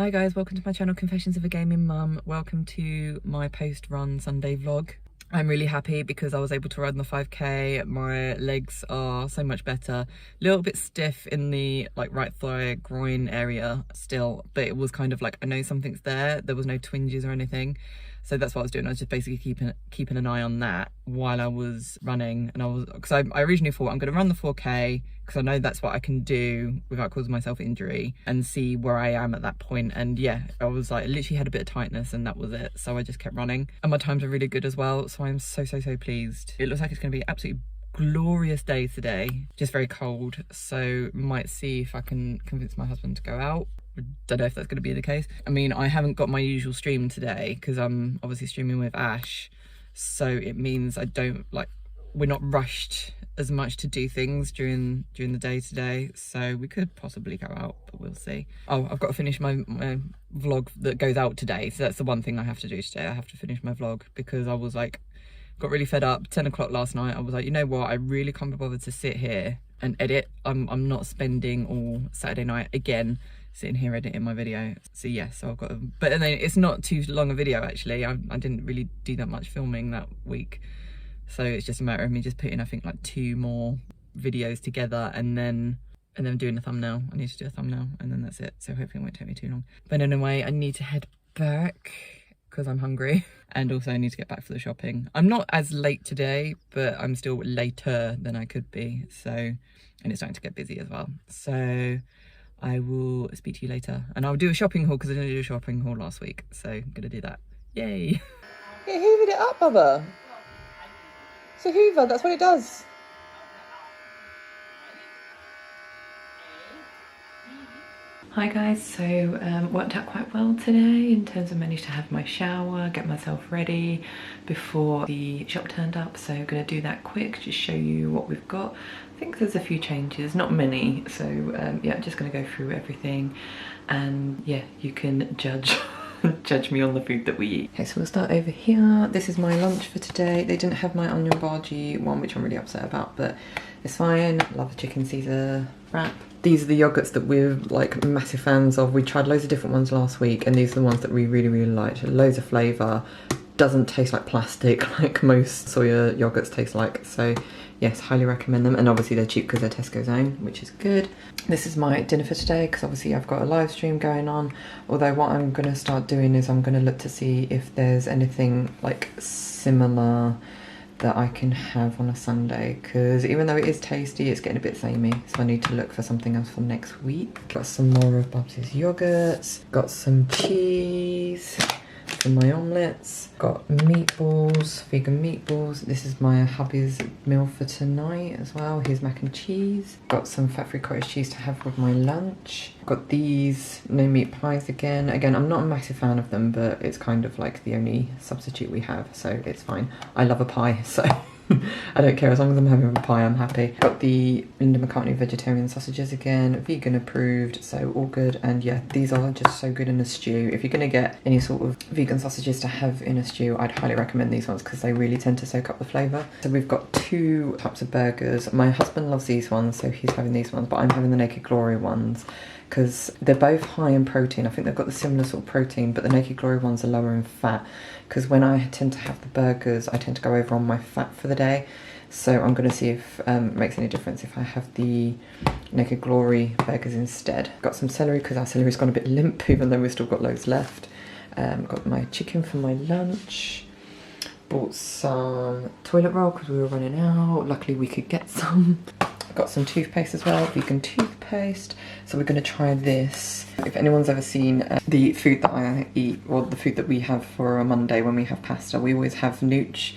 Hi guys, welcome to my channel Confessions of a Gaming Mum. Welcome to my post-run Sunday vlog. I'm really happy because I was able to run the 5k. My legs are so much better. A little bit stiff in the right thigh groin area still, but it was kind of like I know something's there. There was no twinges or anything. So that's what I was doing. I was just basically keeping an eye on that while I was running. And because I originally thought I'm going to run the 4k because I know that's what I can do without causing myself injury and see where I am at that point. And yeah, I was like, literally had a bit of tightness and that was it. So I just kept running and my times are really good as well. So I'm so pleased. It looks like it's going to be absolutely glorious day today, just very cold, so might see if I can convince my husband to go out. Don't know if that's going to be the case. I mean, I haven't got my usual stream today because I'm obviously streaming with Ash, so it means we're not rushed as much to do things during the day today, so we could possibly go out, but we'll see. Oh, I've got to finish my vlog that goes out today, so that's the one thing I have to do today. I have to finish my vlog because I was got really fed up. 10 o'clock last night, I was like, you know what, I really can't be bothered to sit here and edit. I'm not spending all Saturday night again sitting here editing my video. So yeah, so I've got but then it's not too long a video actually. I didn't really do that much filming that week, so it's just a matter of me just putting I think 2 more videos together and then doing a thumbnail. I need to do a thumbnail and then that's it, so hopefully it won't take me too long. But anyway, I need to head back because I'm hungry and also I need to get back for the shopping. I'm not as late today, but I'm still later than I could be, so, and it's starting to get busy as well. So I will speak to you later and I'll do a shopping haul because I didn't do a shopping haul last week, so I'm gonna do that. Yay. It hoovered it up, Bubba. It's a hoover, that's what it does. Hi guys, so worked out quite well today in terms of managed to have my shower, get myself ready before the shop turned up, so I'm going to do that quick, just show you what we've got. I think there's a few changes, not many, so yeah, I'm just going to go through everything and yeah, you can judge me on the food that we eat. Okay, so we'll start over here. This is my lunch for today. They didn't have my onion bhaji one, which I'm really upset about, but it's fine. Love the chicken Caesar wrap. These are the yogurts that we're massive fans of. We tried loads of different ones last week and these are the ones that we really liked. Loads of flavour, doesn't taste like plastic like most soya yogurts taste like. So yes, highly recommend them, and obviously they're cheap because they're Tesco's own, which is good. This is my dinner for today because obviously I've got a live stream going on, although what I'm going to start doing is I'm going to look to see if there's anything similar that I can have on a Sunday, because even though it is tasty, it's getting a bit samey, so I need to look for something else for next week. Got some more of Bubsy's yogurts, got some cheese for my omelettes, got meatballs, vegan meatballs. This is my hubby's meal for tonight as well, his mac and cheese. Got some fat-free cottage cheese to have with my lunch. Got these no meat pies again. I'm not a massive fan of them, but it's kind of the only substitute we have, so it's fine. I love a pie, so I don't care, as long as I'm having a pie, I'm happy. Got the Mccartney vegetarian sausages again, vegan approved, so all good. And yeah, these are just so good in a stew. If you're gonna get any sort of vegan sausages to have in a stew, I'd highly recommend these ones because they really tend to soak up the flavour. So we've got 2 types of burgers. My husband loves these ones, so he's having these ones, but I'm having the Naked Glory ones because they're both high in protein. I think they've got the similar sort of protein, but the Naked Glory ones are lower in fat, because when I tend to have the burgers, I tend to go over on my fat for the day. So I'm going to see if it makes any difference if I have the Naked Glory burgers instead. Got some celery because our celery's gone a bit limp, even though we've still got loads left. Got my chicken for my lunch. Bought some toilet roll because we were running out. Luckily we could get some. Got some toothpaste as well, vegan toothpaste. So we're going to try this. If anyone's ever seen the food that I eat, or the food that we have for a Monday when we have pasta, we always have nooch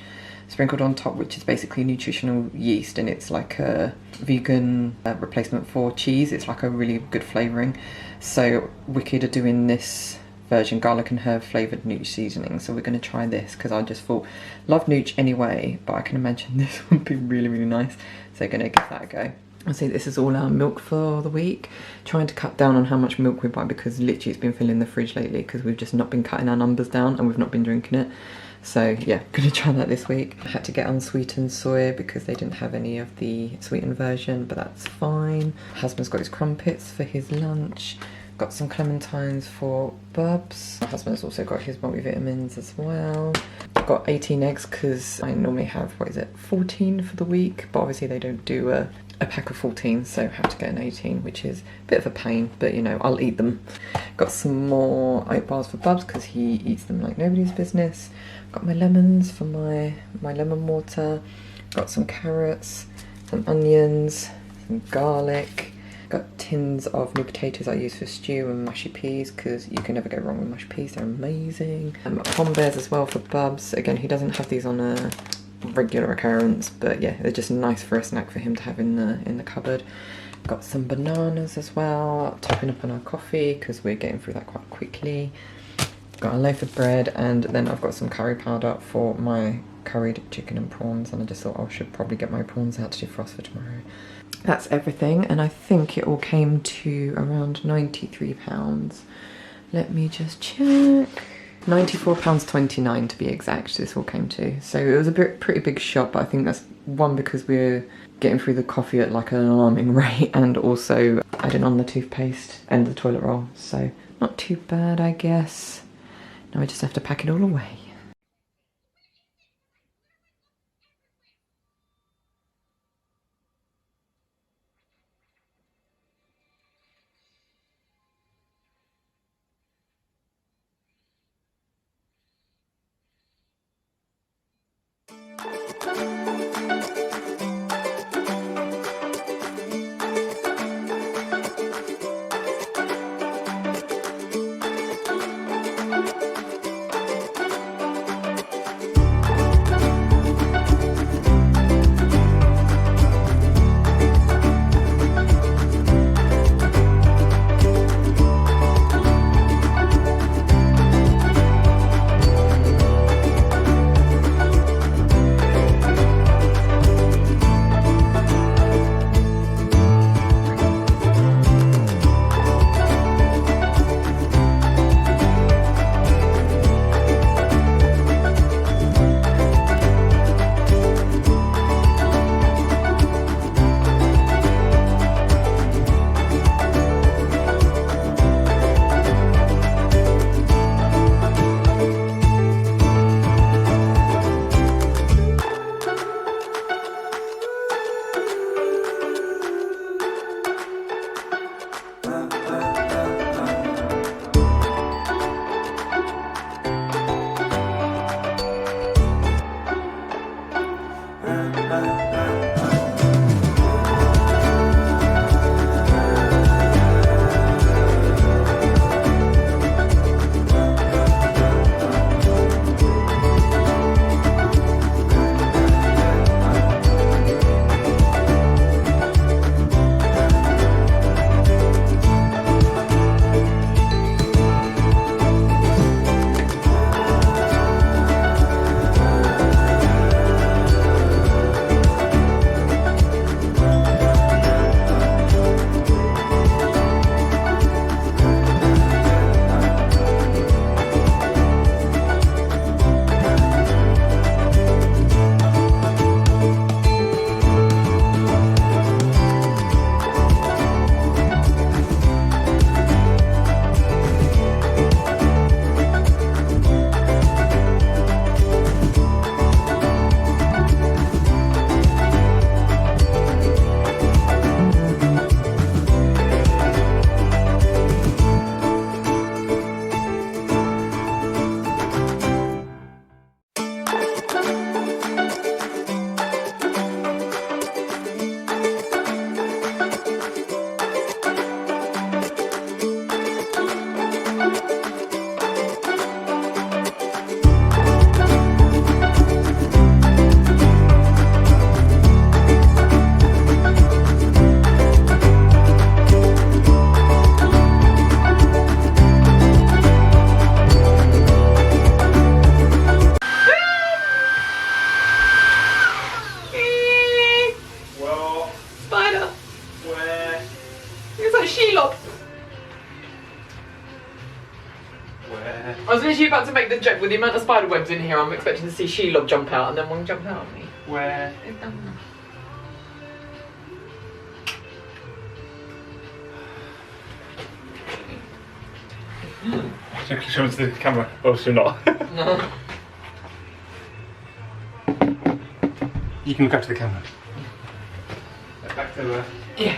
sprinkled on top, which is basically nutritional yeast, and it's like a vegan replacement for cheese. It's like a really good flavouring. So Wicked are doing this version, garlic and herb flavoured nooch seasoning. So we're going to try this because I just thought, love nooch anyway, but I can imagine this would be really nice. So going to give that a go. I see this is all our milk for the week. Trying to cut down on how much milk we buy because literally it's been filling the fridge lately because we've just not been cutting our numbers down and we've not been drinking it. So yeah, gonna try that this week. I had to get unsweetened soy because they didn't have any of the sweetened version, but that's fine. Husband's got his crumpets for his lunch. Got some clementines for Bubs. My husband's also got his multivitamins as well. I've got 18 eggs because I normally have, what is it, 14 for the week, but obviously they don't do a pack of 14, so I have to get an 18, which is a bit of a pain, but you know, I'll eat them. Got some more oat bars for Bubs because he eats them like nobody's business. Got my lemons for my lemon water. Got some carrots, some onions, some garlic. Got tins of new potatoes I use for stew and mushy peas because you can never go wrong with mushy peas, they're amazing. Pom bears as well for Bubs. Again, he doesn't have these on a regular occurrence, but yeah, they're just nice for a snack for him to have in the cupboard. Got some bananas as well, topping up on our coffee because we're getting through that quite quickly. Got a loaf of bread, and then I've got some curry powder for my curried chicken and prawns, and I just thought I should probably get my prawns out to defrost for tomorrow. That's everything, and I think it all came to around £93. Let me just check. £94.29 to be exact, this all came to. So it was a pretty big shop, but I think that's one because we're getting through the coffee at like an alarming rate, and also adding on the toothpaste and the toilet roll. So not too bad, I guess. Now I just have to pack it all away. I was literally about to make the joke with the amount of spider webs in here. I'm expecting to see Sheila jump out, and then one jumped out at me. Where? Show it to the camera. Oh, still not. No. You can look up to the camera. Back to Yeah.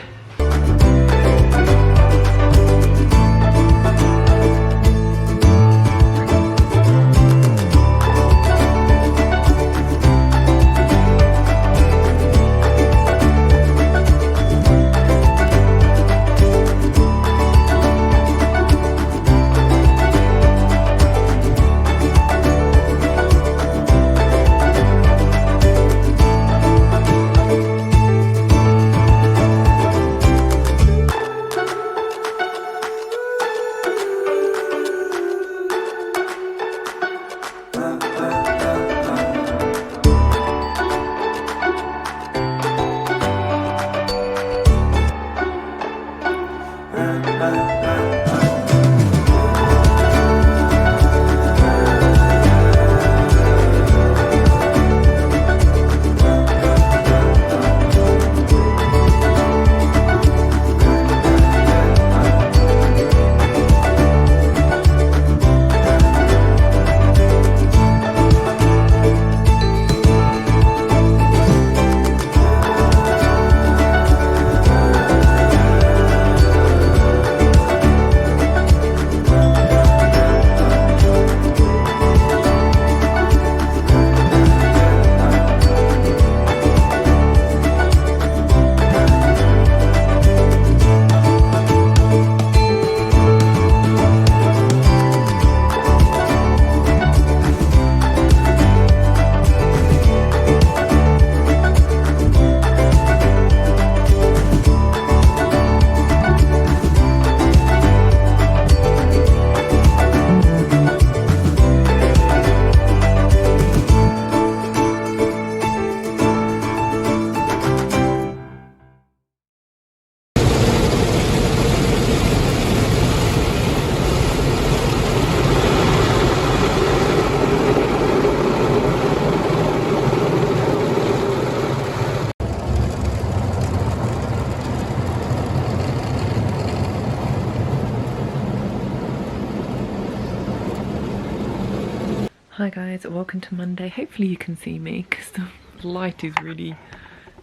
Hi guys, welcome to Monday. Hopefully you can see me because the light is really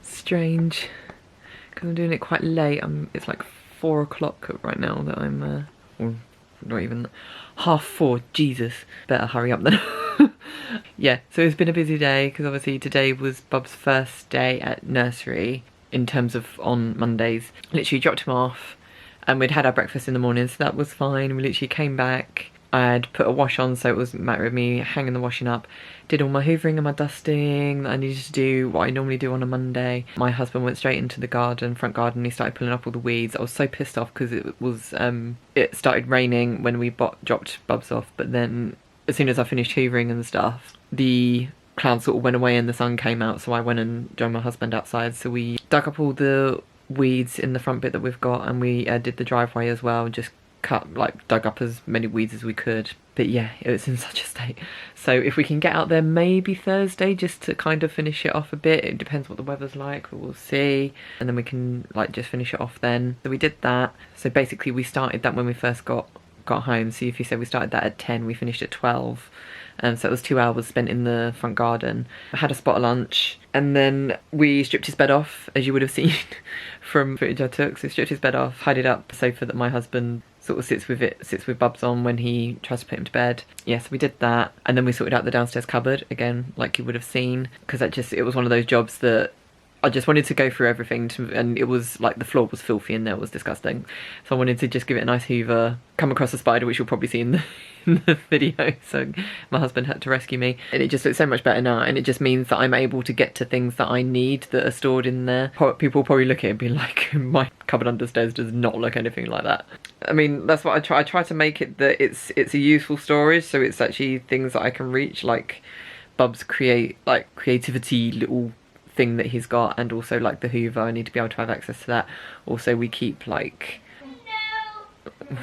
strange because I'm doing it quite late. It's like 4 o'clock right now that I'm, or not even, 3:30, Jesus. Better hurry up then. Yeah, so it's been a busy day because obviously today was Bub's first day at nursery in terms of on Mondays. Literally dropped him off and we'd had our breakfast in the morning, so that was fine. We literally came back. I'd put a wash on, so it was a matter of me hanging the washing up. Did all my hoovering and my dusting that I needed to do, what I normally do on a Monday. My husband went straight into the garden, front garden. He started pulling up all the weeds. I was so pissed off because it started raining when we dropped Bubs off, but then as soon as I finished hoovering and stuff, the clouds sort of went away and the sun came out, so I went and joined my husband outside. So we dug up all the weeds in the front bit that we've got, and we did the driveway as well, just dug up as many weeds as we could. But yeah, it was in such a state. So if we can get out there maybe Thursday just to kind of finish it off a bit, it depends what the weather's like, but we'll see, and then we can like just finish it off then. So we did that. So basically we started that when we first got home. So if you said we started that at 10, we finished at 12. So it was 2 hours spent in the front garden. I had a spot of lunch and then we stripped his bed off, as you would have seen from footage I took. So stripped his bed off, tidied up the sofa that my husband sort of sits with Bubs on when he tries to put him to bed. Yes, we did that, and then we sorted out the downstairs cupboard again, like you would have seen, because it was one of those jobs that I just wanted to go through everything and it was like the floor was filthy in there, it was disgusting. So I wanted to just give it a nice hoover, come across a spider, which you'll probably see in the video, so my husband had to rescue me, and it just looks so much better now, and it just means that I'm able to get to things that I need that are stored in there. People probably look at it and be like, my cupboard understairs does not look anything like that. I mean, that's what I try to make it that it's a useful storage, so it's actually things that I can reach, like Bub's creativity little thing that he's got, and also like the hoover, I need to be able to have access to that. Also we keep like... No.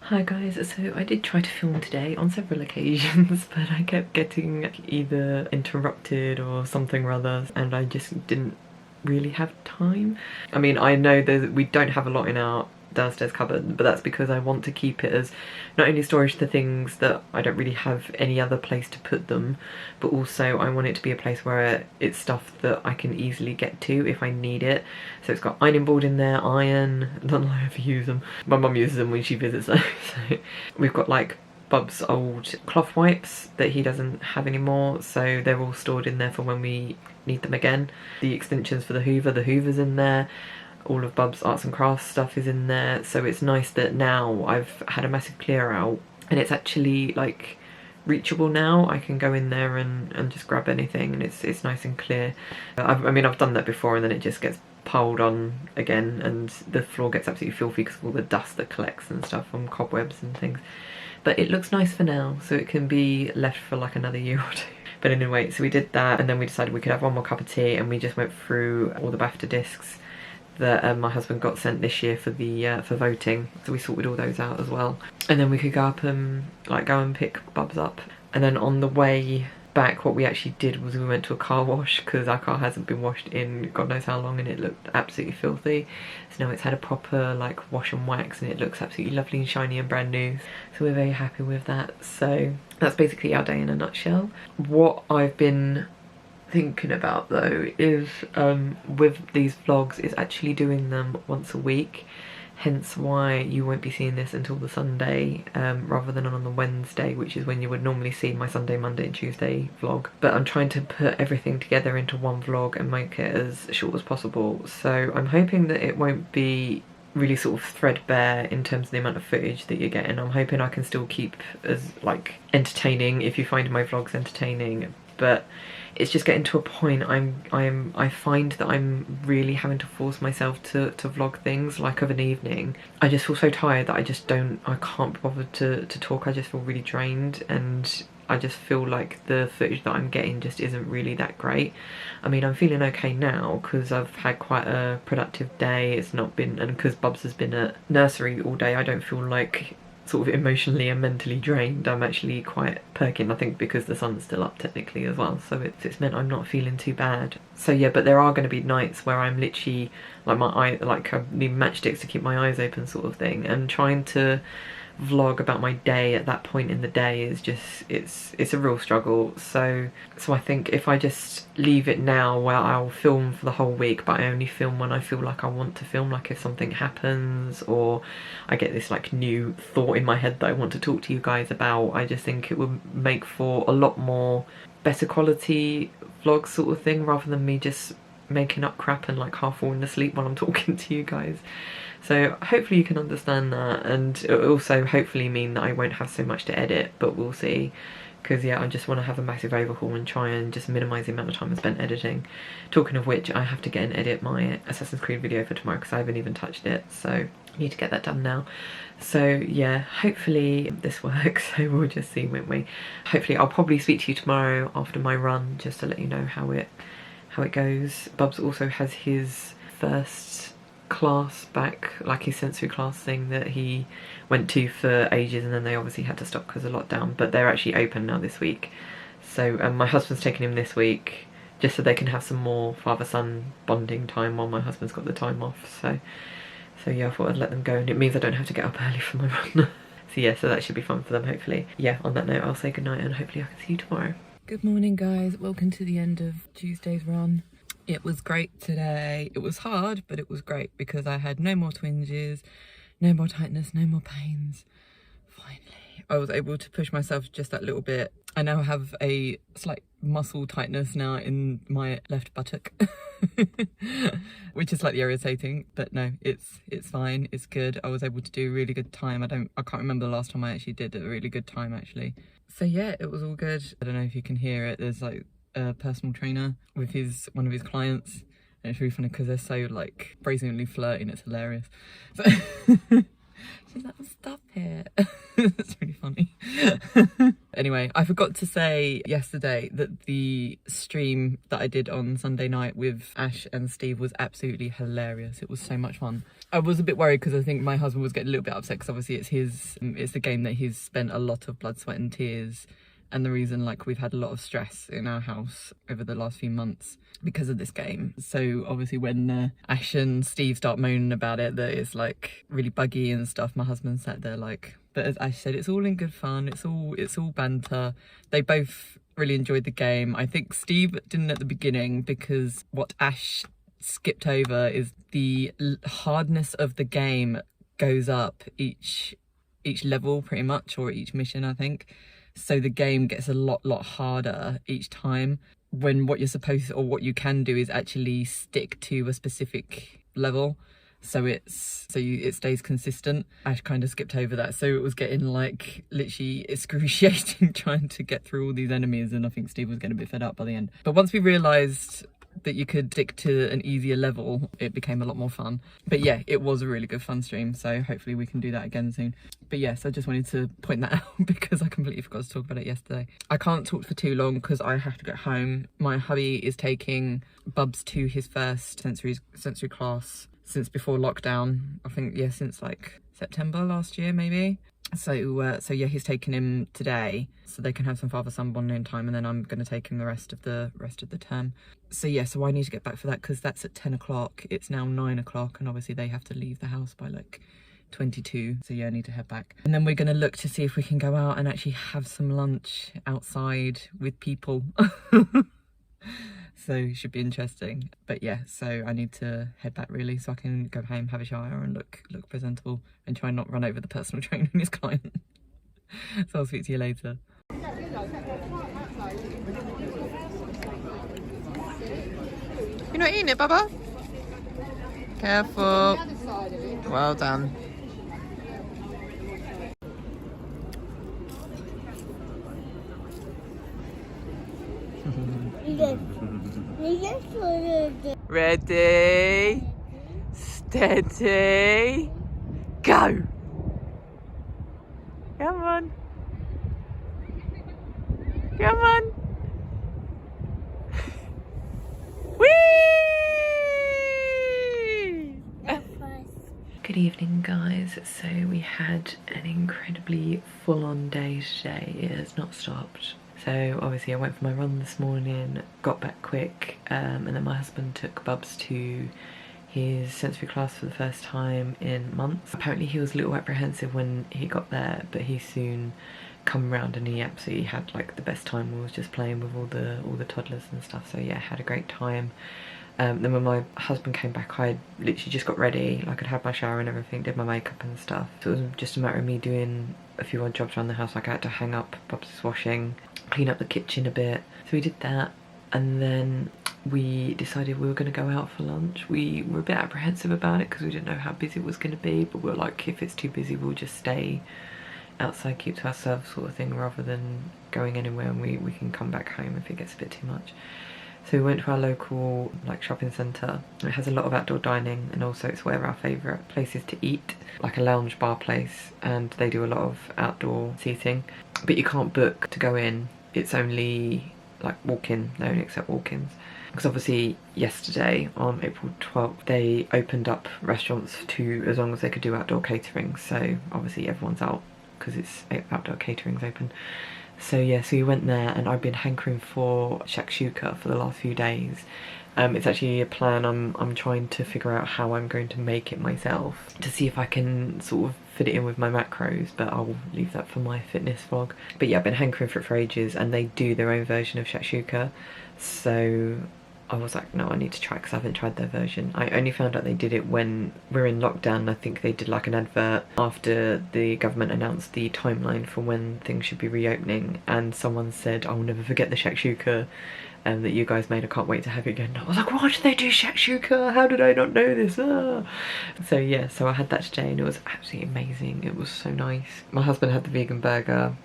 Hi guys, so I did try to film today on several occasions, but I kept getting either interrupted or something or other, and I just didn't really have time. I mean, I know that we don't have a lot in our downstairs cupboard, but that's because I want to keep it as not only storage for things that I don't really have any other place to put them, but also I want it to be a place where it's stuff that I can easily get to if I need it. So it's got ironing board in there, iron, I don't know if I use them. My mum uses them when she visits though. So we've got like Bub's old cloth wipes that he doesn't have anymore, so they're all stored in there for when we need them again. The extensions for the Hoover's in there. All of Bub's arts and crafts stuff is in there, so it's nice that now I've had a massive clear out and it's actually like reachable now. I can go in there and just grab anything, and it's nice and clear. I mean, I've done that before and then it just gets piled on again and the floor gets absolutely filthy because of all the dust that collects and stuff from cobwebs and things. But it looks nice for now, so it can be left for like another year or two. But anyway, so we did that, and then we decided we could have one more cup of tea, and we just went through all the BAFTA discs that my husband got sent this year for the for voting, so we sorted all those out as well. And then we could go up and like go and pick Bubs up. And then on the way back, what we actually did was we went to a car wash because our car hasn't been washed in God knows how long, and it looked absolutely filthy. So now it's had a proper like wash and wax, and it looks absolutely lovely and shiny and brand new. So we're very happy with that. So that's basically our day in a nutshell. What I've been thinking about though is with these vlogs is actually doing them once a week, hence why you won't be seeing this until the Sunday rather than on the Wednesday, which is when you would normally see my Sunday, Monday and Tuesday vlog. But I'm trying to put everything together into one vlog and make it as short as possible, so I'm hoping that it won't be really sort of threadbare in terms of the amount of footage that you're getting. I'm hoping I can still keep as like entertaining if you find my vlogs entertaining, but it's just getting to a point I find that I'm really having to force myself to vlog things like of an evening. I just feel so tired that I can't be bothered to talk. I just feel really drained, and I just feel like the footage that I'm getting just isn't really that great. I mean, I'm feeling okay now because I've had quite a productive day. It's not been, and because Bubs has been at nursery all day, I don't feel like sort of emotionally and mentally drained. I'm actually quite perking, I think because the sun's still up technically as well, so it's meant I'm not feeling too bad. So yeah, but there are going to be nights where I'm literally like I need matchsticks to keep my eyes open sort of thing, and trying to vlog about my day at that point in the day is just it's a real struggle. So I think if I just leave it now where I'll film for the whole week, but I only film when I feel like I want to film, like if something happens or I get this like new thought in my head that I want to talk to you guys about, I just think it would make for a lot more better quality vlog sort of thing, rather than me just making up crap and like half falling asleep while I'm talking to you guys. So hopefully you can understand that, and it'll also hopefully mean that I won't have so much to edit, but we'll see. Because yeah, I just want to have a massive overhaul and try and just minimise the amount of time I spent editing. Talking of which, I have to get and edit my Assassin's Creed video for tomorrow because I haven't even touched it, so I need to get that done now. So yeah, hopefully this works, so we'll just see, won't we? Hopefully I'll probably speak to you tomorrow after my run just to let you know how it goes. Bubs also has his first class back, like his sensory class thing that he went to for ages, and then they obviously had to stop because of lockdown, but they're actually open now this week. So my husband's taking him this week just so they can have some more father-son bonding time while my husband's got the time off. So yeah, I thought I'd let them go, and it means I don't have to get up early for my run. So yeah, so that should be fun for them, hopefully. Yeah, on that note, I'll say goodnight and hopefully I can see you tomorrow. Good morning guys, welcome to the end of Tuesday's run. It was great today. It was hard, but it was great because I had no more twinges, no more tightness, no more pains. Finally, I was able to push myself just that little bit. I now have a slight muscle tightness now in my left buttock, which is slightly irritating, but no, it's fine, it's good. I was able to do a really good time. I can't remember the last time I actually did a really good time actually. So yeah, it was all good. I don't know if you can hear it. There's like a personal trainer with one of his clients, and it's really funny because they're so like brazenly flirting. It's hilarious. So she's like, stop it. It's really funny. Anyway, I forgot to say yesterday that the stream that I did on Sunday night with Ash and Steve was absolutely hilarious. It was so much fun. I was a bit worried because I think my husband was getting a little bit upset because obviously it's the game that he's spent a lot of blood, sweat and tears and the reason like we've had a lot of stress in our house over the last few months because of this game. So obviously when Ash and Steve start moaning about it, that it's like really buggy and stuff, my husband sat there like, but as Ash said, it's all in good fun, it's all banter. They both really enjoyed the game. I think Steve didn't at the beginning, because what Ash skipped over is the hardness of the game goes up each level pretty much, or each mission, I think. So the game gets a lot harder each time, when what you're supposed to, or what you can do, is actually stick to a specific level. So it stays consistent. Ash kind of skipped over that, so it was getting like literally excruciating trying to get through all these enemies, and I think Steve was getting a bit fed up by the end. But once we realised that you could stick to an easier level, it became a lot more fun. But yeah, it was a really good fun stream, so hopefully we can do that again soon. But yes, I just wanted to point that out because I completely forgot to talk about it yesterday. I can't talk for too long because I have to get home. My hubby is taking Bubs to his first sensory class since before lockdown. I think, yeah, since like September last year maybe. So yeah, he's taking him today so they can have some father-son bonding time, and then I'm going to take him the rest of the term. So yeah, so I need to get back for that because that's at 10 o'clock. It's now 9 o'clock, and obviously they have to leave the house by like 22. So yeah, I need to head back. And then we're going to look to see if we can go out and actually have some lunch outside with people. So it should be interesting. But yeah, so I need to head back really so I can go home, have a shower and look presentable, and try and not run over the personal trainer and his client. So I'll speak to you later. You're not eating it, Bubba? Careful. Well done. Ready, steady, go! Come on. Come on. Whee! Good evening, guys. So we had an incredibly full-on day today. It has not stopped. So obviously I went for my run this morning, got back quick, and then my husband took Bubs to his sensory class for the first time in months. Apparently he was a little apprehensive when he got there, but he soon come round and he absolutely had like the best time. We was just playing with all the toddlers and stuff. So yeah, had a great time. Then when my husband came back, I literally just got ready. Like I'd had my shower and everything, did my makeup and stuff. So it was just a matter of me doing a few odd jobs around the house. Like I had to hang up Bubs' washing, clean up the kitchen a bit. So we did that, and then we decided we were going to go out for lunch. We were a bit apprehensive about it because we didn't know how busy it was going to be, but we were like, if it's too busy we'll just stay outside, keep to ourselves sort of thing, rather than going anywhere, and we can come back home if it gets a bit too much. So we went to our local like shopping centre. It has a lot of outdoor dining, and also it's where our favourite places to eat, like a lounge bar place, and they do a lot of outdoor seating, but you can't book to go in. It's only like walk-in, they only accept walk-ins. Because obviously yesterday on April 12th they opened up restaurants to as long as they could do outdoor catering, so obviously everyone's out because it's outdoor catering's open. So yeah, so we went there, and I've been hankering for shakshuka for the last few days. It's actually a plan. I'm trying to figure out how I'm going to make it myself to see if I can sort of fit it in with my macros, but I'll leave that for my fitness vlog. But yeah, I've been hankering for it for ages, and they do their own version of shakshuka. So I was like, no, I need to try because I haven't tried their version. I only found out they did it when we were in lockdown. I think they did like an advert after the government announced the timeline for when things should be reopening, and someone said, I'll never forget the shakshuka that you guys made, I can't wait to have it again. I was like, why do they do shakshuka? How did I not know this? Ah. So yeah, so I had that today and it was absolutely amazing. It was so nice. My husband had the vegan burger,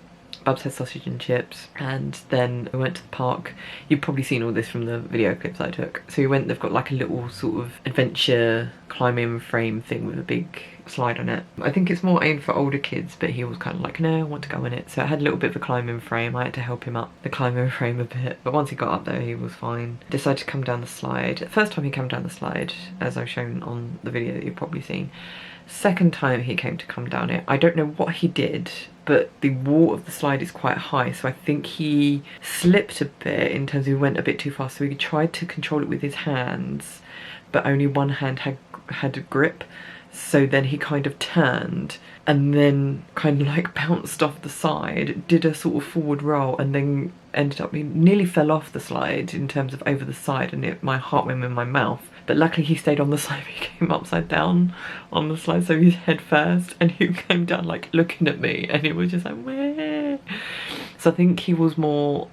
Bubs had sausage and chips, and then we went to the park. You've probably seen all this from the video clips I took. So we went, they've got like a little sort of adventure climbing frame thing with a big slide on it. I think it's more aimed for older kids, but he was kind of like, no, I want to go on it. So it had a little bit of a climbing frame. I had to help him up the climbing frame a bit, but once he got up there he was fine. Decided to come down the slide. The first time he came down the slide, as I've shown on the video that you've probably seen. Second time he came to come down it, I don't know what he did, but the wall of the slide is quite high, so I think he slipped a bit in terms of he went a bit too fast, so he tried to control it with his hands, but only one hand had a grip. So then he kind of turned and then kind of like bounced off the side, did a sort of forward roll, and then ended up, he nearly fell off the slide in terms of over the side, and my heart went in my mouth. But luckily he stayed on the slide. He came upside down on the slide, so his head first, and he came down like looking at me, and it was just like, where? So I think he was more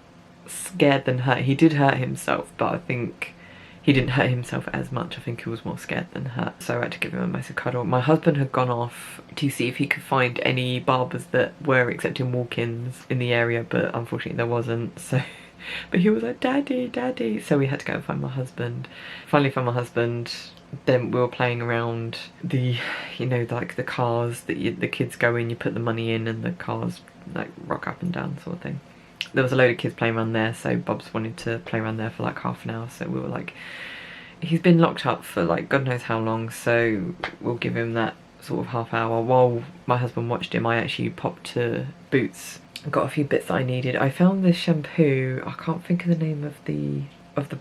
scared than hurt. He did hurt himself, but I think he didn't hurt himself as much. I think he was more scared than hurt. So I had to give him a massive cuddle. My husband had gone off to see if he could find any barbers that were accepting walk-ins in the area, but unfortunately there wasn't. So, but he was like, Daddy, Daddy. So we had to go and find my husband. Finally found my husband. Then we were playing around the, you know, like the cars that the kids go in, you put the money in and the cars like rock up and down sort of thing. There was a load of kids playing around there, so Bob's wanted to play around there for like half an hour, so we were like, he's been locked up for like God knows how long, so we'll give him that sort of half hour. While my husband watched him, I actually popped to Boots and got a few bits that I needed. I found this shampoo, I can't think of the name of the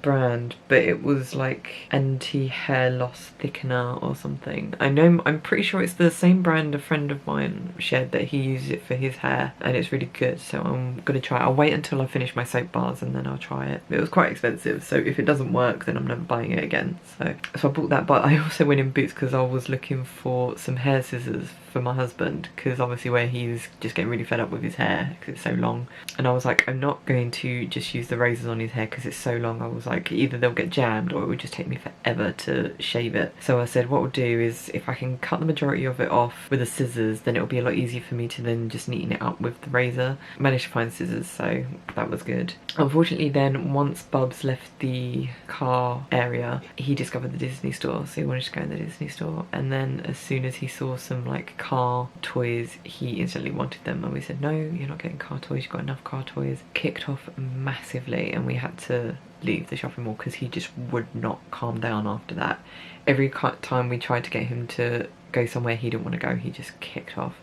brand, but it was like anti-hair loss thickener or something. I'm pretty sure it's the same brand a friend of mine shared that he uses it for his hair, and it's really good, so I'm gonna try it. I'll wait until I finish my soap bars and then I'll try it. It was quite expensive, so if it doesn't work then I'm never buying it again. So I bought that, but I also went in Boots because I was looking for some hair scissors for my husband, because obviously where he's just getting really fed up with his hair because it's so long, and I was like, I'm not going to just use the razors on his hair because it's so long. I was like, either they'll get jammed or it would just take me forever to shave it. So I said what we'll do is if I can cut the majority of it off with the scissors, then it'll be a lot easier for me to then just neaten it up with the razor. I managed to find scissors, so that was good. Unfortunately then, once Bubs left the car area, he discovered the Disney store, so he wanted to go in the Disney store, and then as soon as he saw some like car toys, he instantly wanted them, and we said, no, you're not getting car toys, you've got enough car toys. Kicked off massively, and we had to leave the shopping mall because he just would not calm down after that. Every time we tried to get him to go somewhere he didn't want to go, he just kicked off.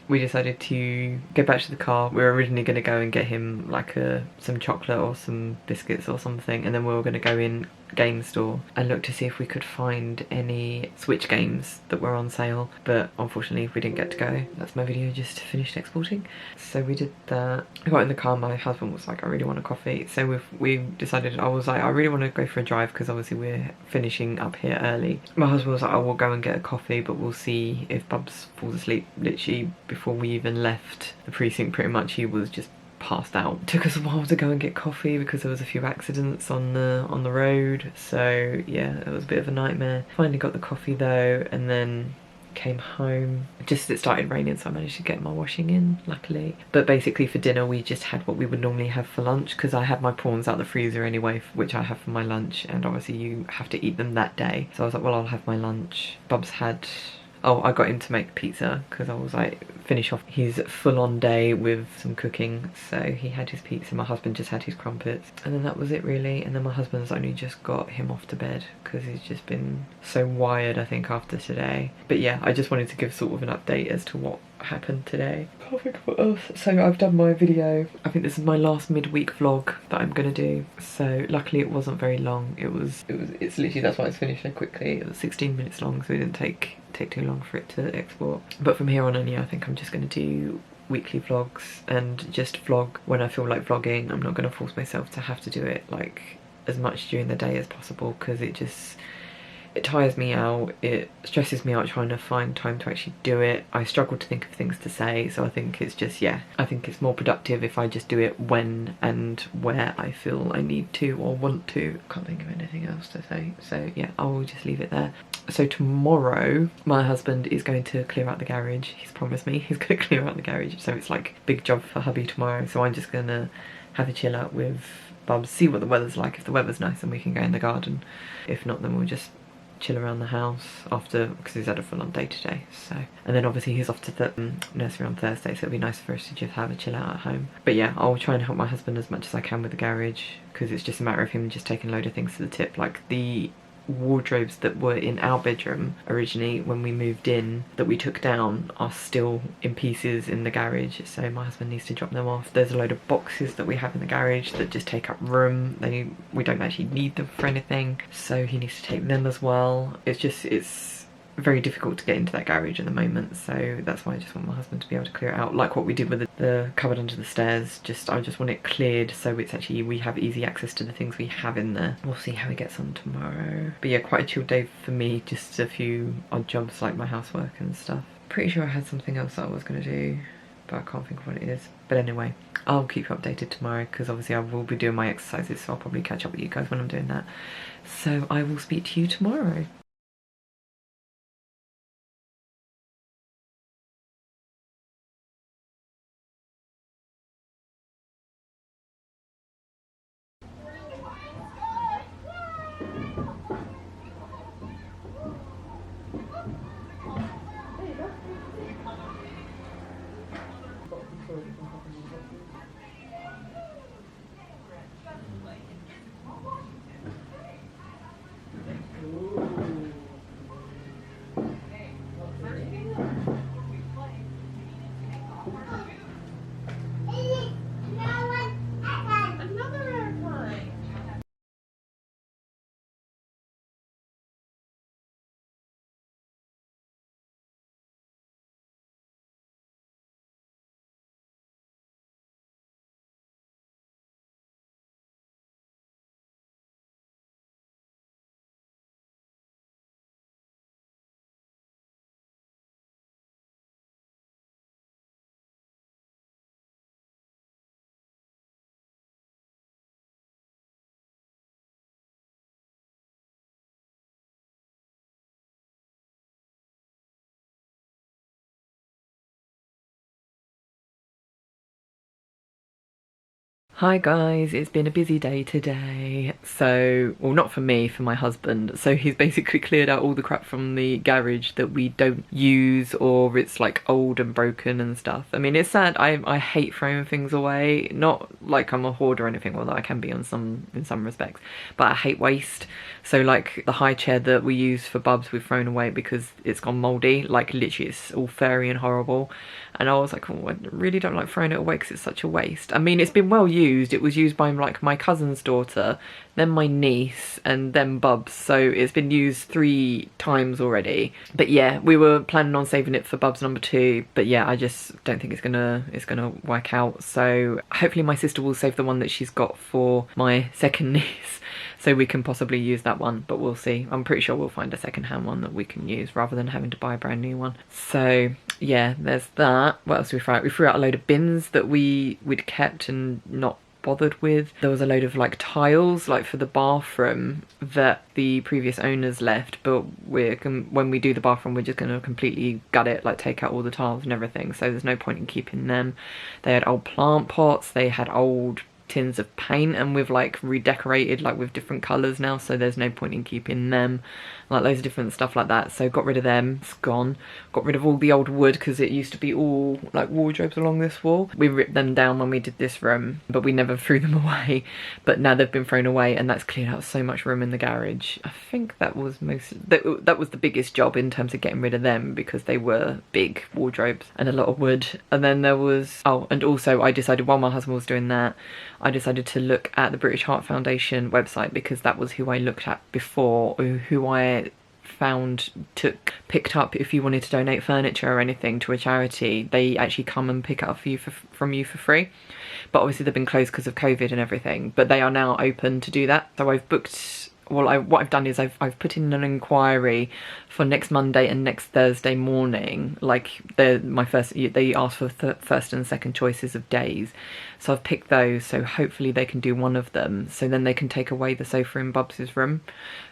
We decided to go back to the car. We were originally going to go and get him like some chocolate or some biscuits or something, and then we were going to go in game store and look to see if we could find any Switch games that were on sale, but unfortunately we didn't get to go. That's my video just finished exporting. So we did that. I got in the car, my husband was like, I really want a coffee, so we decided, I was like, I really want to go for a drive because obviously we're finishing up here early. My husband was like, I will go and get a coffee, but we'll see if Bubs falls asleep. Literally before we even left the precinct, pretty much he was just passed out. It took us a while to go and get coffee because there was a few accidents on the road, so yeah, it was a bit of a nightmare. Finally got the coffee though, and then came home just as it started raining, so I managed to get my washing in, luckily. But basically for dinner we just had what we would normally have for lunch, because I had my prawns out the freezer anyway, which I have for my lunch, and obviously you have to eat them that day, so I was like, well, I'll have my lunch. Bubs had, oh, I got him to make pizza because I was like, finish off his full-on day with some cooking. So he had his pizza, my husband just had his crumpets, and then that was it really. And then my husband's only just got him off to bed because he's just been so wired, I think, after today. But yeah, I just wanted to give sort of an update as to what happened today. Can't think of what else. So I've done my video. I think this is my last midweek vlog that I'm gonna do. So luckily it wasn't very long. It's literally, that's why it's finished so quickly. It was 16 minutes long, so it didn't take too long for it to export. But from here on in, yeah, I think I'm just gonna do weekly vlogs and just vlog when I feel like vlogging. I'm not gonna force myself to have to do it like as much during the day as possible, because it tires me out, it stresses me out trying to find time to actually do it. I struggle to think of things to say, so I think it's just, yeah, I think it's more productive if I just do it when and where I feel I need to or want to. Can't think of anything else to say, so yeah, I will just leave it there. So tomorrow my husband is going to clear out the garage. He's promised me he's going to clear out the garage, so it's like big job for hubby tomorrow. So I'm just gonna have a chill out with Bubs, see what the weather's like. If the weather's nice then we can go in the garden, if not then we'll just chill around the house after, because he's had a full-on day today. So, and then obviously he's off to the nursery on Thursday, so it'll be nice for us to just have a chill out at home. But yeah, I'll try and help my husband as much as I can with the garage, because it's just a matter of him just taking a load of things to the tip. Like the wardrobes that were in our bedroom originally when we moved in that we took down are still in pieces in the garage, so my husband needs to drop them off. There's a load of boxes that we have in the garage that just take up room. We don't actually need them for anything, so he needs to take them as well. It's very difficult to get into that garage at the moment, so that's why I just want my husband to be able to clear it out, like what we did with the cupboard under the stairs. I just want it cleared so it's actually, we have easy access to the things we have in there. We'll see how he gets on tomorrow. But yeah, quite a chill day for me, just a few odd jobs like my housework and stuff. Pretty sure I had something else that I was going to do, but I can't think of what it is. But anyway, I'll keep you updated tomorrow, because obviously I will be doing my exercises, so I'll probably catch up with you guys when I'm doing that. So I will speak to you tomorrow. Hi guys, it's been a busy day today. So, well, not for me, for my husband. So he's basically cleared out all the crap from the garage that we don't use, or it's like old and broken and stuff. I mean, it's sad. I hate throwing things away. Not like I'm a hoarder or anything, although I can be in some respects. But I hate waste. So like the high chair that we use for Bubs, we've thrown away because it's gone mouldy. Like literally, it's all furry and horrible. And I was like, oh, I really don't like throwing it away because it's such a waste. I mean, it's been well used. It was used by like my cousin's daughter, then my niece, and then Bubs. So it's been used 3 times already. But yeah, we were planning on saving it for Bubs number 2. But yeah, I just don't think it's gonna work out. So hopefully my sister will save the one that she's got for my second niece, so we can possibly use that one, but we'll see. I'm pretty sure we'll find a second-hand one that we can use rather than having to buy a brand new one. So yeah, there's that. What else did we throw out? We threw out a load of bins that we'd kept and not bothered with. There was a load of like tiles like for the bathroom that the previous owners left, but when we do the bathroom we're just going to completely gut it, like take out all the tiles and everything, so there's no point in keeping them. They had old plant pots, they had old tins of paint, and we've like redecorated like with different colours now, so there's no point in keeping them. Like loads of different stuff like that, so got rid of them. It's gone. Got rid of all the old wood because it used to be all like wardrobes along this wall. We ripped them down when we did this room, but we never threw them away. But now they've been thrown away, and that's cleared out so much room in the garage. I think that was that was the biggest job in terms of getting rid of them, because they were big wardrobes and a lot of wood. And then there was, oh, and also I decided while my husband was doing that, I decided to look at the British Heart Foundation website, because that was who I looked at before, or who I picked up if you wanted to donate furniture or anything to a charity. They actually come and pick it up from you for free, but obviously they've been closed because of COVID and everything, but they are now open to do that. So I've booked, well, what I've done is I've put in an inquiry for next Monday and next Thursday morning. Like they asked for first and second choices of days, so I've picked those, so hopefully they can do one of them, so then they can take away the sofa in Bubs's room.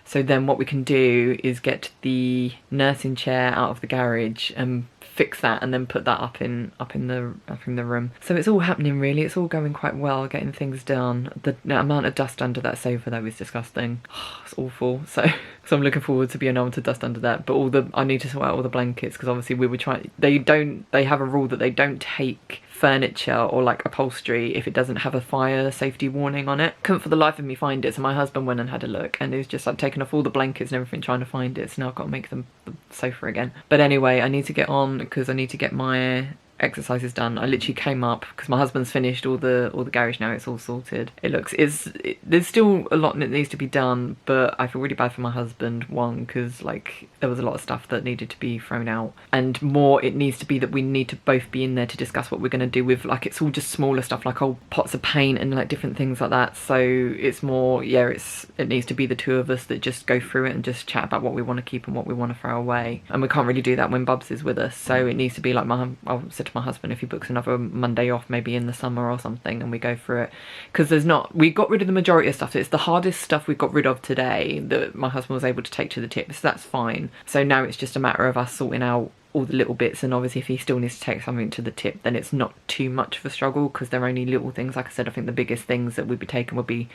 So then what we can do is get the nursing chair out of the garage and fix that and then put that up in the room. So it's all happening really. It's all going quite well, getting things done. The amount of dust under that sofa though is disgusting. It's awful. So I'm looking forward to being able to dust under that. But I need to sort out all the blankets, because obviously we were trying. They have a rule that they don't take furniture or like upholstery if it doesn't have a fire safety warning on it. Couldn't for the life of me find it, so my husband went and had a look, and he was just like taking off all the blankets and everything trying to find it. So now I've got to make the sofa again. But anyway, I need to get on because I need to get my exercises done. I literally came up because my husband's finished all the garage now. It's all sorted. There's still a lot that needs to be done, but I feel really bad for my husband. One, because like there was a lot of stuff that needed to be thrown out, and more it needs to be that we need to both be in there to discuss what we're going to do with, like, it's all just smaller stuff like old pots of paint and like different things like that. So it's more, yeah, it needs to be the two of us that just go through it and just chat about what we want to keep and what we want to throw away, and we can't really do that when Bubs is with us. So it needs to be like I'll said to my husband, if he books another Monday off maybe in the summer or something, and we go through it, because we got rid of the majority of stuff. So it's the hardest stuff we got rid of today that my husband was able to take to the tip, so that's fine. So now it's just a matter of us sorting out all the little bits, and obviously if he still needs to take something to the tip, then it's not too much of a struggle, because they're only little things. Like I said, I think the biggest things that would be taken would be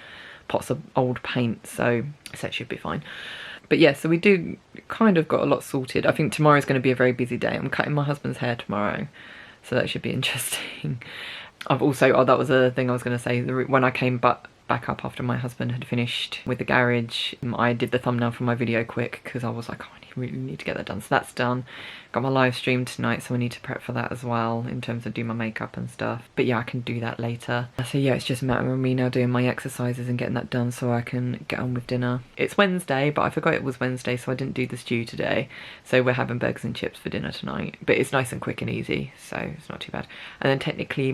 pots of old paint, so it should be fine. But yeah, so we do kind of got a lot sorted. I think tomorrow's going to be a very busy day. I'm cutting my husband's hair tomorrow, so that should be interesting. I've also, that was a thing I was going to say, when I came back up after my husband had finished with the garage, I did the thumbnail for my video quick because I was like, oh, I really need to get that done. So that's done. Got my live stream tonight, so I need to prep for that as well in terms of doing my makeup and stuff. But yeah, I can do that later. So yeah, it's just a matter of me now doing my exercises and getting that done so I can get on with dinner. It's Wednesday, but I forgot it was Wednesday, so I didn't do the stew today. So we're having burgers and chips for dinner tonight. But it's nice and quick and easy, so it's not too bad. And then technically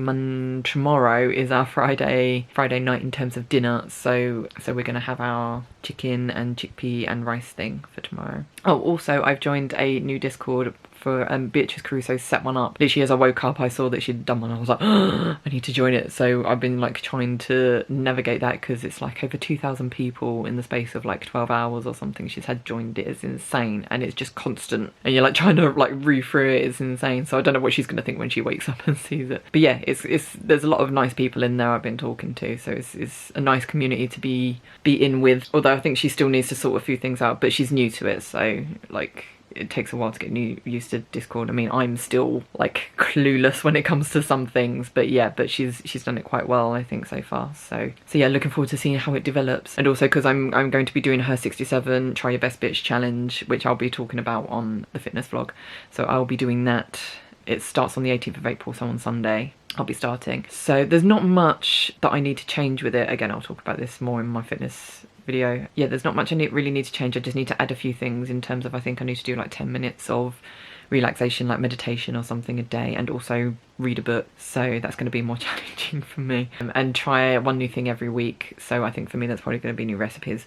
tomorrow is our Friday night in terms of dinner. So we're gonna have our chicken and chickpea and rice thing for tomorrow. Oh, also I've joined a new Discord for Beatrice Caruso set one up. Literally as I woke up I saw that she'd done one. I was like, oh, I need to join it. So I've been like trying to navigate that, because it's like over 2,000 people in the space of like 12 hours or something she's had joined it. It's insane, and it's just constant, and you're like trying to like read through it. It's insane. So I don't know what she's gonna think when she wakes up and sees it. But yeah, there's a lot of nice people in there I've been talking to, so it's a nice community to be in with, although I think she still needs to sort a few things out, but she's new to it, so like it takes a while to get used to Discord. I mean, I'm still like clueless when it comes to some things, but yeah, but she's done it quite well, I think, so far. So yeah, looking forward to seeing how it develops. And also because I'm going to be doing her 67 Try Your Best Bitch challenge, which I'll be talking about on the fitness vlog. So I'll be doing that. It starts on the 18th of April, so on Sunday I'll be starting. So there's not much that I need to change with it. Again, I'll talk about this more in my fitness video. Yeah, there's not much I really need to change. I just need to add a few things in terms of, I think I need to do like 10 minutes of relaxation, like meditation or something a day, and also read a book. So that's going to be more challenging for me, and try one new thing every week. So I think for me that's probably going to be new recipes,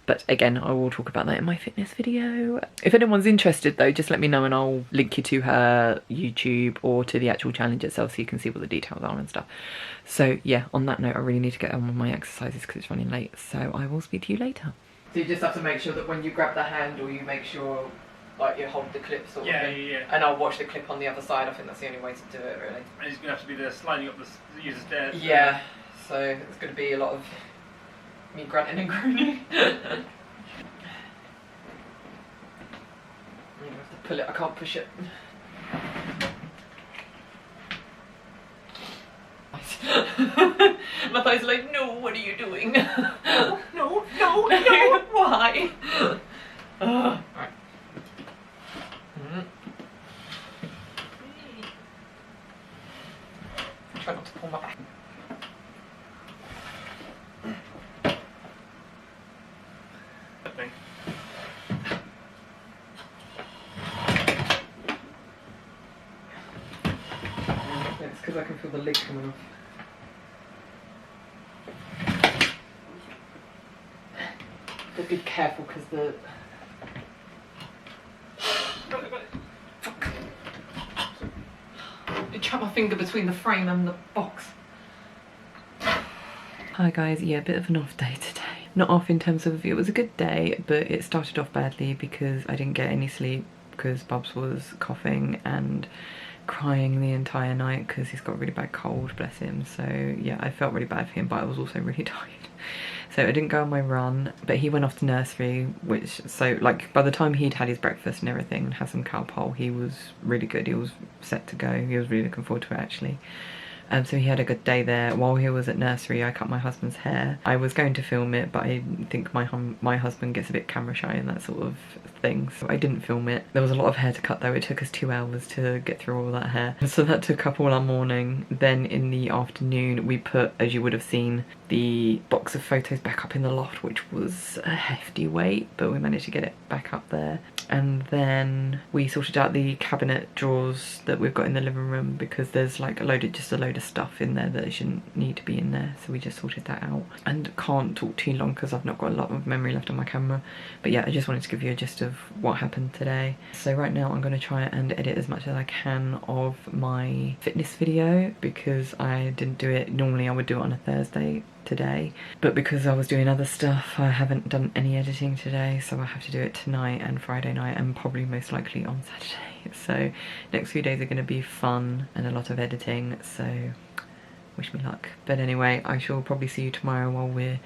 but again I will talk about that in my fitness video. If anyone's interested though, just let me know and I'll link you to her YouTube or to the actual challenge itself so you can see what the details are and stuff. So yeah, on that note, I really need to get on with my exercises because it's running late, so I will speak to you later. So you just have to make sure that when you grab the handle, you make sure like you hold the clip sort of thing. Yeah. And I'll watch the clip on the other side. I think that's the only way to do it, really. And it's going to have to be the sliding up the user stairs. Yeah, so it's going to be a lot of me grunting and groaning. I'm going to have to pull it, I can't push it. My thigh's like, no, what are you doing? No, why? Alright. Try not to pull my back. It's because I can feel the leg coming off. But be careful because the... Fuck. I trapped my finger between the frame and the box. Hi guys, yeah, a bit of an off day today. Not off in terms of, it was a good day, but it started off badly because I didn't get any sleep because Bubs was coughing and crying the entire night because he's got a really bad cold, bless him. So yeah, I felt really bad for him, but I was also really tired. So I didn't go on my run, but he went off to nursery, which, so like by the time he'd had his breakfast and everything and had some Calpol, he was really good. He was set to go. He was really looking forward to it actually. So he had a good day there. While he was at nursery, I cut my husband's hair. I was going to film it, but I think my husband gets a bit camera shy and that sort of thing, so I didn't film it. There was a lot of hair to cut though. It took us 2 hours to get through all that hair. So that took up all our morning. Then in the afternoon, we put, as you would have seen, the box of photos back up in the loft, which was a hefty weight, but we managed to get it back up there. And then we sorted out the cabinet drawers that we've got in the living room because there's like just a load of stuff in there that shouldn't need to be in there, so we just sorted that out. And can't talk too long because I've not got a lot of memory left on my camera, but yeah, I just wanted to give you a gist of what happened today. So right now I'm going to try and edit as much as I can of my fitness video because I didn't do it. Normally I would do it on a Thursday today, but because I was doing other stuff I haven't done any editing today, so I have to do it tonight and Friday night and probably most likely on Saturday. So next few days are going to be fun and a lot of editing, so wish me luck. But anyway, I shall probably see you tomorrow while we're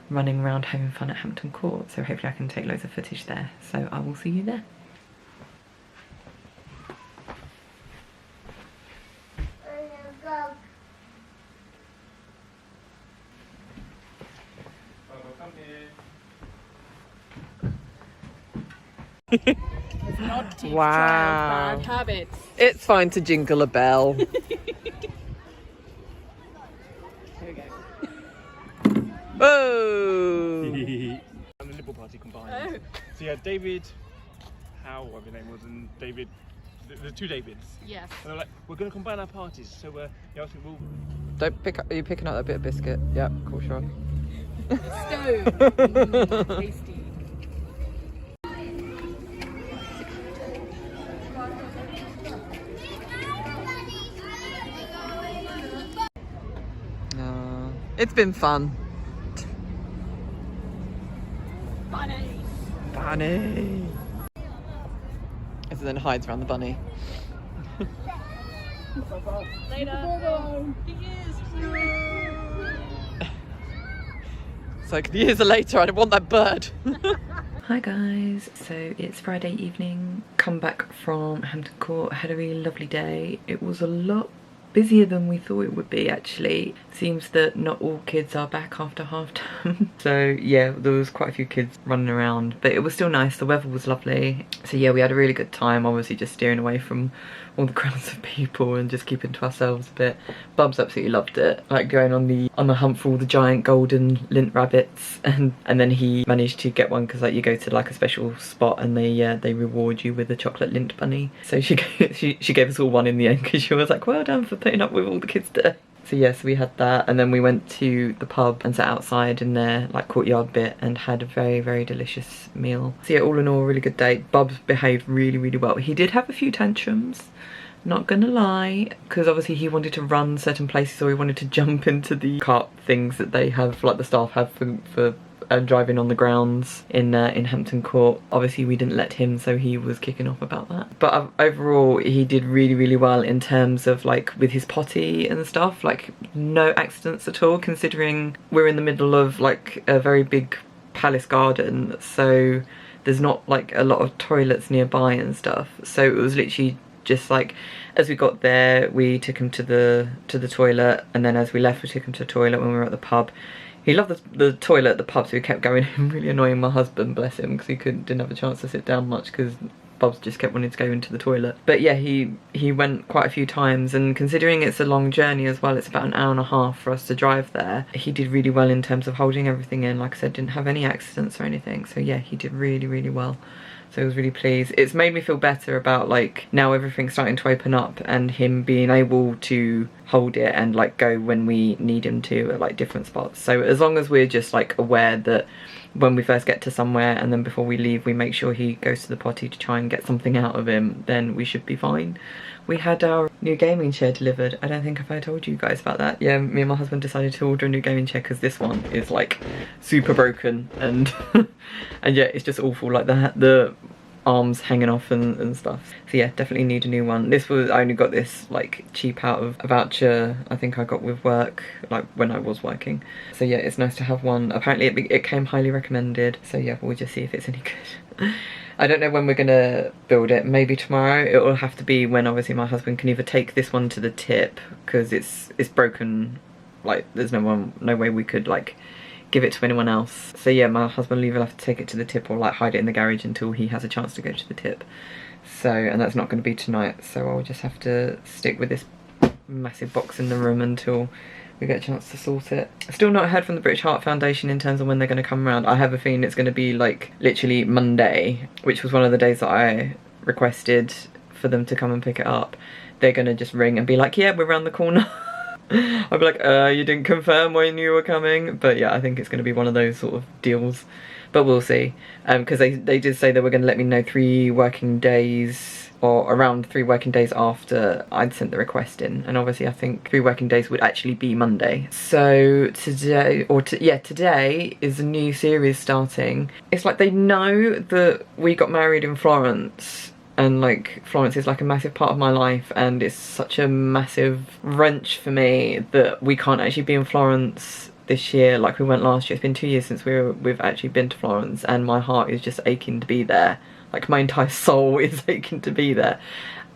running around having fun at Hampton Court, so hopefully I can take loads of footage there. So I will see you there. Not teach Wow. child bad habits. It's fine to jingle a bell. Here we go. Oh! And the Liberal Party combined. So you had David Howe, whatever his name was, and David, the two Davids. Yes. And they're like, we're going to combine our parties, so you asked me, well, Don't pick up. Are you picking up that bit of biscuit? Yeah, cool, sure. Stone. Tasty. It's been fun. Bunny. Bunny. And then hides around the bunny. Later. It's like years later, I want that bird. Hi guys, so it's Friday evening, come back from Hampton Court, had a really lovely day. It was a lot busier than we thought it would be actually. Seems that not all kids are back after half term. So yeah, there was quite a few kids running around, but it was still nice. The weather was lovely. So yeah, we had a really good time, obviously just steering away from all the crowds of people and just keeping to ourselves a bit. Bubs absolutely loved it, like going on the hunt for all the giant golden lint rabbits, and then he managed to get one because like you go to like a special spot and they reward you with a chocolate lint bunny. So she gave us all one in the end because she was like, well done for putting up with all the kids today. So yes, we had that, and then we went to the pub and sat outside in their like courtyard bit and had a very, very delicious meal. So yeah, all in all, a really good day. Bubs behaved really, really well. He did have a few tantrums, not gonna lie, because obviously he wanted to run certain places, or he wanted to jump into the cart things that they have, like the staff have for driving on the grounds in Hampton Court. Obviously we didn't let him, so he was kicking off about that. But overall he did really, really well in terms of like with his potty and stuff, like no accidents at all, considering we're in the middle of like a very big palace garden, so there's not like a lot of toilets nearby and stuff. So it was literally just like, as we got there we took him to the toilet, and then as we left we took him to the toilet when we were at the pub. He loved the toilet at the pub, so he kept going in, really annoying my husband, bless him, because he didn't have a chance to sit down much because Bubs just kept wanting to go into the toilet. But yeah, he went quite a few times, and considering it's a long journey as well, it's about an hour and a half for us to drive there, he did really well in terms of holding everything in. Like I said, didn't have any accidents or anything, so yeah, he did really, really well. So I was really pleased. It's made me feel better about like now everything's starting to open up and him being able to hold it and like go when we need him to at like different spots. So as long as we're just like aware that when we first get to somewhere and then before we leave we make sure he goes to the potty to try and get something out of him, then we should be fine. We had our new gaming chair delivered. I don't think I've told you guys about that. Yeah, me and my husband decided to order a new gaming chair because this one is like super broken and and yeah, it's just awful like that. arms hanging off and stuff. So yeah, definitely need a new one. I only got this like cheap out of a voucher I think I got with work, like when I was working. So yeah, it's nice to have one. Apparently it came highly recommended. So yeah, we'll just see if it's any good. I don't know when we're gonna build it. Maybe tomorrow. It will have to be when obviously my husband can either take this one to the tip, because it's broken. Like there's no way we could like give it to anyone else. So yeah, my husband will either have to take it to the tip or like hide it in the garage until he has a chance to go to the tip. So, and that's not going to be tonight, so I'll just have to stick with this massive box in the room until we get a chance to sort it. Still not heard from the British Heart Foundation in terms of when they're going to come around. I have a feeling it's going to be like literally Monday, which was one of the days that I requested for them to come and pick it up. They're going to just ring and be like, yeah, we're around the corner. I'll be like, you didn't confirm when you were coming. But yeah, I think it's going to be one of those sort of deals. But we'll see. Because they did say they were going to let me know 3 working days, or around 3 working days after I'd sent the request in. And obviously I think 3 working days would actually be Monday. So today, today is a new series starting. It's like they know that we got married in Florence. And like Florence is like a massive part of my life, and it's such a massive wrench for me that we can't actually be in Florence this year like we went last year. It's been 2 years since we've actually been to Florence, and my heart is just aching to be there. Like my entire soul is aching to be there.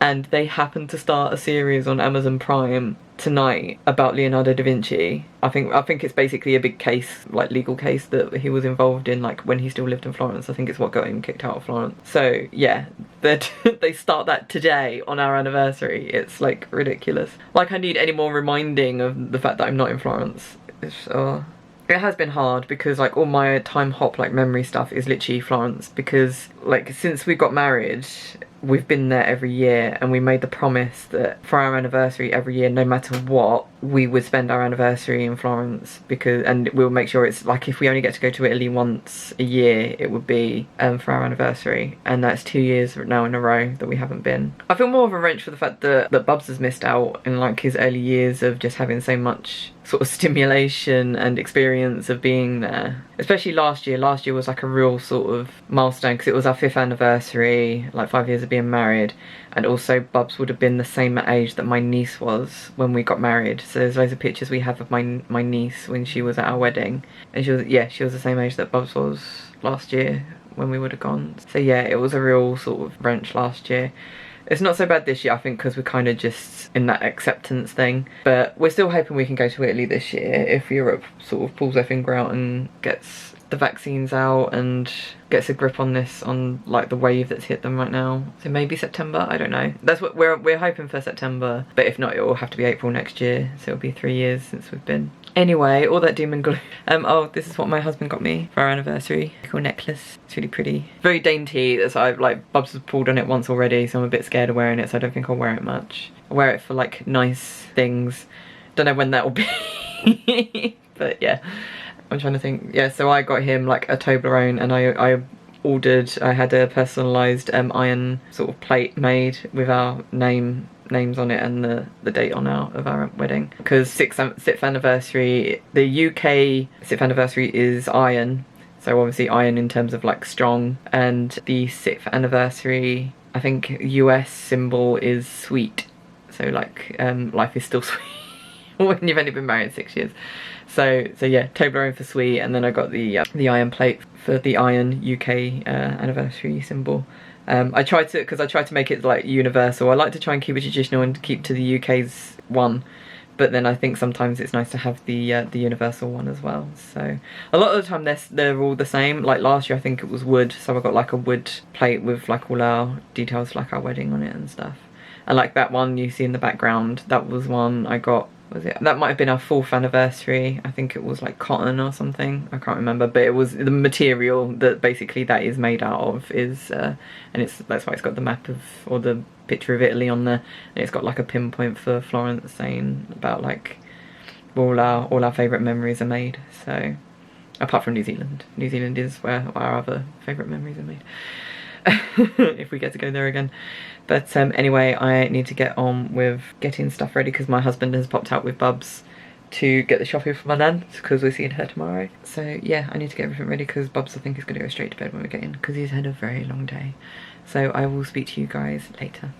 And they happen to start a series on Amazon Prime tonight about Leonardo da Vinci. I think it's basically a big case, like legal case that he was involved in, like when he still lived in Florence. I think it's what got him kicked out of Florence. So yeah, they start that today on our anniversary. It's like ridiculous. Like I need any more reminding of the fact that I'm not in Florence. It has been hard because like all my time hop like memory stuff is literally Florence, because like since we got married we've been there every year, and we made the promise that for our anniversary every year, no matter what, we would spend our anniversary in Florence, and we'll make sure it's like if we only get to go to Italy once a year, it would be for our anniversary, and that's 2 years now in a row that we haven't been. I feel more of a wrench for the fact that Bubs has missed out in like his early years of just having so much sort of stimulation and experience of being there. Especially last year. Last year was like a real sort of milestone because it was our 5th anniversary, like 5 years of being married, and also Bubs would have been the same age that my niece was when we got married. So there's loads of pictures we have of my niece when she was at our wedding, and she was the same age that Bubs was last year when we would have gone. So yeah, it was a real sort of wrench last year. It's not so bad this year, I think, because we're kind of just in that acceptance thing. But we're still hoping we can go to Italy this year if Europe sort of pulls their finger out and gets the vaccines out and gets a grip on this, on like the wave that's hit them right now. So maybe September, I don't know. That's what we're hoping for, September. But if not, it will have to be April next year. So it'll be 3 years since we've been. Anyway, all that doom and gloom. Oh, this is what my husband got me for our anniversary. Cool necklace. It's really pretty. Very dainty. So I've like, Bubs has pulled on it once already, so I'm a bit scared of wearing it, so I don't think I'll wear it much. I'll wear it for like nice things. Don't know when that will be. But yeah, I'm trying to think. Yeah, so I got him like a Toblerone, and I had a personalised iron sort of plate made with our names on it and the date of our wedding, because 6th anniversary, the UK 6th anniversary is iron, so obviously iron in terms of like strong, and the 6th anniversary, I think US symbol is sweet, so like life is still sweet when you've only been married 6 years. So yeah, Toblerone for sweet, and then I got the iron plate for the iron UK anniversary symbol. I tried to make it like universal. I like to try and keep it traditional and keep to the UK's one, but then I think sometimes it's nice to have the universal one as well. So a lot of the time they're all the same. Like last year I think it was wood, so I got like a wood plate with like all our details, like our wedding on it and stuff. And like that one you see in the background, that was one I got. That might have been our 4th anniversary. I think it was like cotton or something, I can't remember, but it was the material that basically that is made out of is and that's why it's got the map of, or the picture of Italy on there, and it's got like a pinpoint for Florence saying about like all our favourite memories are made. So apart from New Zealand is where our other favourite memories are made. If we get to go there again. But anyway, I need to get on with getting stuff ready because my husband has popped out with Bubs to get the shopping for my nan because we're seeing her tomorrow. So yeah, I need to get everything ready because Bubs I think is going to go straight to bed when we get in because he's had a very long day. So I will speak to you guys later.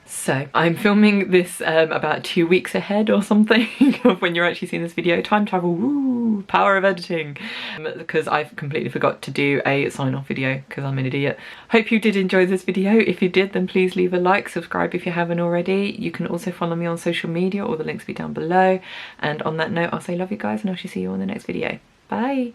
So I'm filming this about 2 weeks ahead or something of when you're actually seeing this video. Time travel, woo, power of editing. Because I've completely forgot to do a sign-off video because I'm an idiot. Hope you did enjoy this video. If you did, then please leave a like, subscribe if you haven't already. You can also follow me on social media, all the links will be down below. And on that note, I'll say love you guys and I shall see you on the next video. Bye.